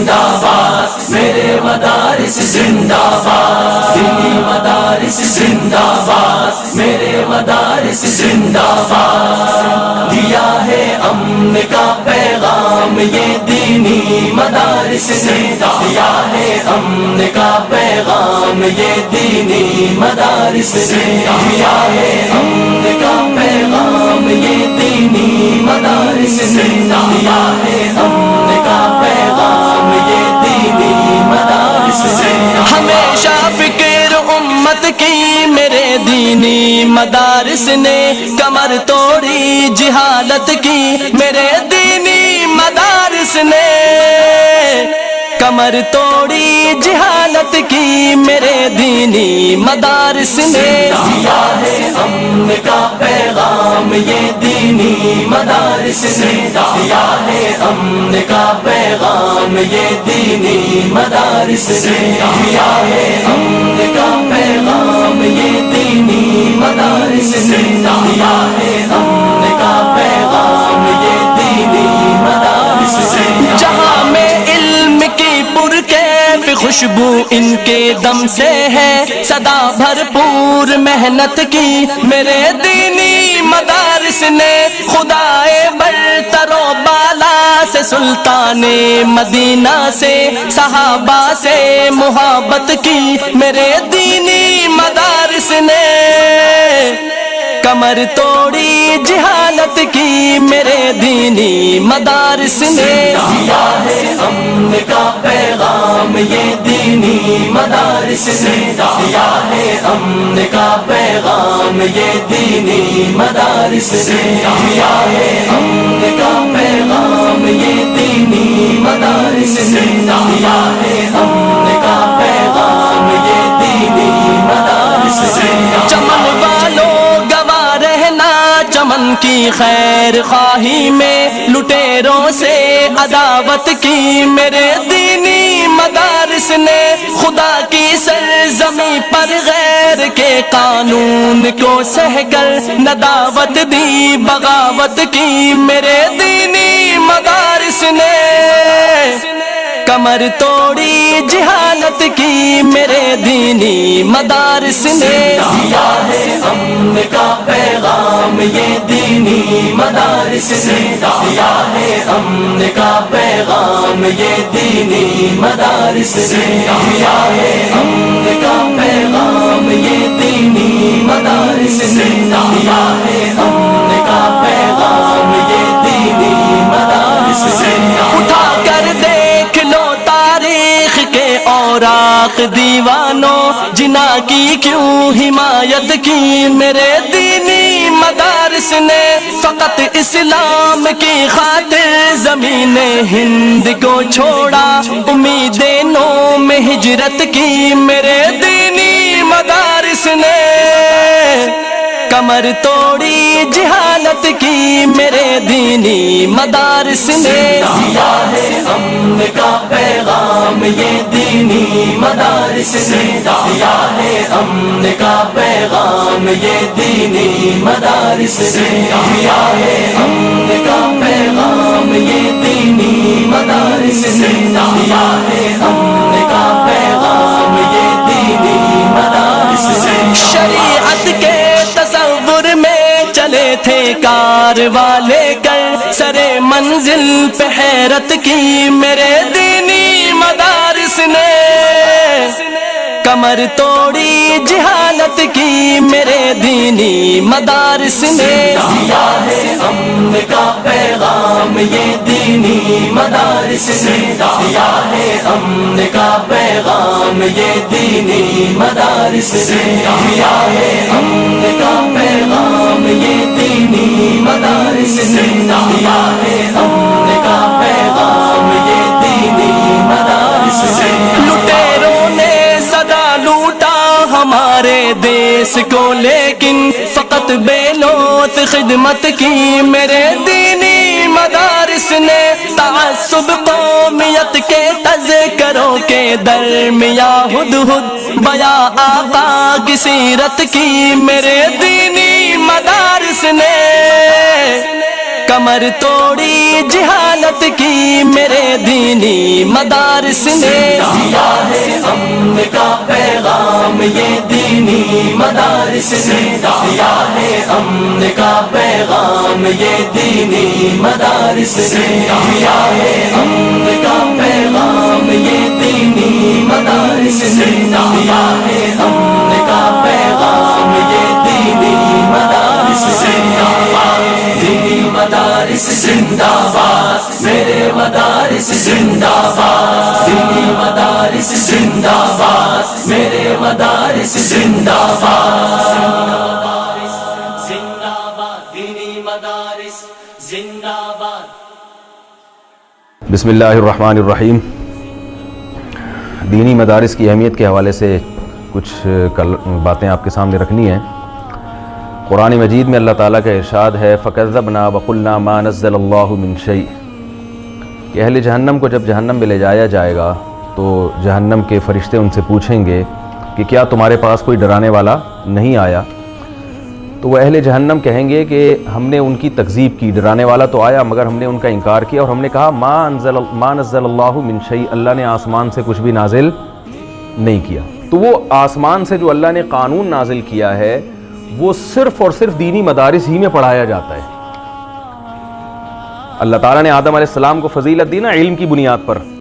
زندہ باد، میرے مدارس زندہ باد، دینی مدارس زندہ باد، میرے مدارس زندہ باد، دیا ہے امن کا پیغام یہ دینی مدارس نے، دیا ہے امن کا پیغام یہ دینی مدارس نے، دیا ہے امن کا پیغام یہ دینی مدارس نے، دیا ہے امن کا پیغام یہ دینی مدارس نے، ہمیشہ فکر امت کی میرے دینی مدارس نے، کمر توڑی جہالت کی میرے دینی مدارس نے، کمر توڑی جہالت کی میرے دینی مدارس نے، دیا ہے امن کا پیغام یہ دینی مدارس نے، دیا ہے امن کا پیغام یہ دینی مدارس نے، دیا ہے امن کا پیغام یہ دینی مدارس نے، دیا ہے امن کا پیغام یہ دینی مدارس نے، جہاں میں علم کی پرکیف خوشبو ان کے دم سے ہے، صدا بھرپور محنت کی میرے دینی مدارس نے، خدائے برتر و بالا سے سلطان مدینہ سے صحابہ سے محبت کی میرے دینی مدارس نے، کمر توڑی جہالت کی میرے دینی مدارس نے، دیا ہے امن کا پیغام یہ دینی مدارس نے، دیا ہے امن کا پیغام یہ دینی مدارس نے، دیا ہے امن کا پیغام یہ دینی مدارس نے، دیا ہے امن کا پیغام یہ دینی مدارس نے، چمن والوں گواہ رہنا چمن کی خیر خواہی میں، لٹیروں سے عداوت کی میرے دینی مدارس نے، خدا کی سرزمین پر غیر کے قانون کو سہ کر نداوت دی بغاوت کی میرے دینی مدارس نے، کمر توڑی جہالت کی میرے دینی مدارس نے، دیا ہے امن کا پیغام یہ دینی مدارس نے، دیا ہے امن کا پیغام یہ دینی مدارس نے، دیا ہے امن کا پیغام یہ دینی مدارس نے، دیا ہے امن کا پیغام یہ دینی مدارس نے، اٹھا کر دیکھ لو تاریخ کے اوراق دیوانوں، جنا کی کیوں حمایت کی میرے دینی مدارس نے، فقط اسلام کی خاطر زمین ہند کو چھوڑا، امیدیں نو میں ہجرت کی میرے دینی مدارس نے، کمر توڑی جہالت کی میرے دینی مدارس نے، دیا ہے امن کا پیغام یہ دینی مدارس نے، دیا ہے امن کا پیغام یہ دینی مدارس نے، دیا ہے امن کا پیغام یہ دینی مدارس نے، دیا ہے امن کا پیغام یہ دینی مدارس نے، شریعت کے تصور میں چلے تھے کارواں لے کر، سرے منزل پہ حیرت کی میرے دینی مدارس نے، کمر توڑی جہالت کی میرے دینی مدارس نے، دیا ہے امن کا پیغام یہ دینی مدارس نے، دیا ہے امن کا پیغام یہ دینی مدارس نے، دیا ہے امن کا پیغام یہ دینی مدارس نے، دیا ہے امن کا پیغام یہ دینی مدارس نے، لٹیروں نے صدا لوٹا ہمارے دیس کو، لیکن فقط بے لوث خدمت کی میرے دینی مدارس نے، تعصب قومیت کے تذکروں کے درمیان ہدہد بیاں آقا کی سیرت کی میرے دینی مدارس نے، کمر توڑی جہالت کی میرے دینی مدارس نے، دیا ہے امن کا پیغام یہ دینی مدارس نے، دیا ہے امن کا پیغام یہ دینی مدارس نے، دیا ہے امن کا پیغام یہ دینی مدارس نے، دیا ہے امن کا پیغام یہ دینی مدارس زندہ باد، دینی مدارس زندہ باد، میرے مدارس زندہ باد، دینی مدارس زندہ باد، میرے مدارس زندہ باد، زندہ باد، دینی مدارس زندہ باد۔ بسم اللہ الرحمن الرحیم۔ دینی مدارس کی اہمیت کے حوالے سے کچھ باتیں آپ کے سامنے رکھنی ہیں۔ قرآن مجید میں اللہ تعالیٰ کا ارشاد ہے فَكَذَّبْنَا وَقُلْنَا مَا نَزَّلَ اللَّهُ مِن شَيْءٍ، کہ اہل جہنم کو جب جہنم میں لے جایا جائے گا تو جہنم کے فرشتے ان سے پوچھیں گے کہ کیا تمہارے پاس کوئی ڈرانے والا نہیں آیا؟ تو وہ اہل جہنم کہیں گے کہ ہم نے ان کی تکذیب کی، ڈرانے والا تو آیا مگر ہم نے ان کا انکار کیا، اور ہم نے کہا ما نزل اللہ من شیء، اللہ نے آسمان سے کچھ بھی نازل نہیں کیا۔ تو وہ آسمان سے جو اللہ نے قانون نازل کیا ہے وہ صرف اور صرف دینی مدارس ہی میں پڑھایا جاتا ہے۔ اللہ تعالیٰ نے آدم علیہ السلام کو فضیلت دی نا علم کی بنیاد پر،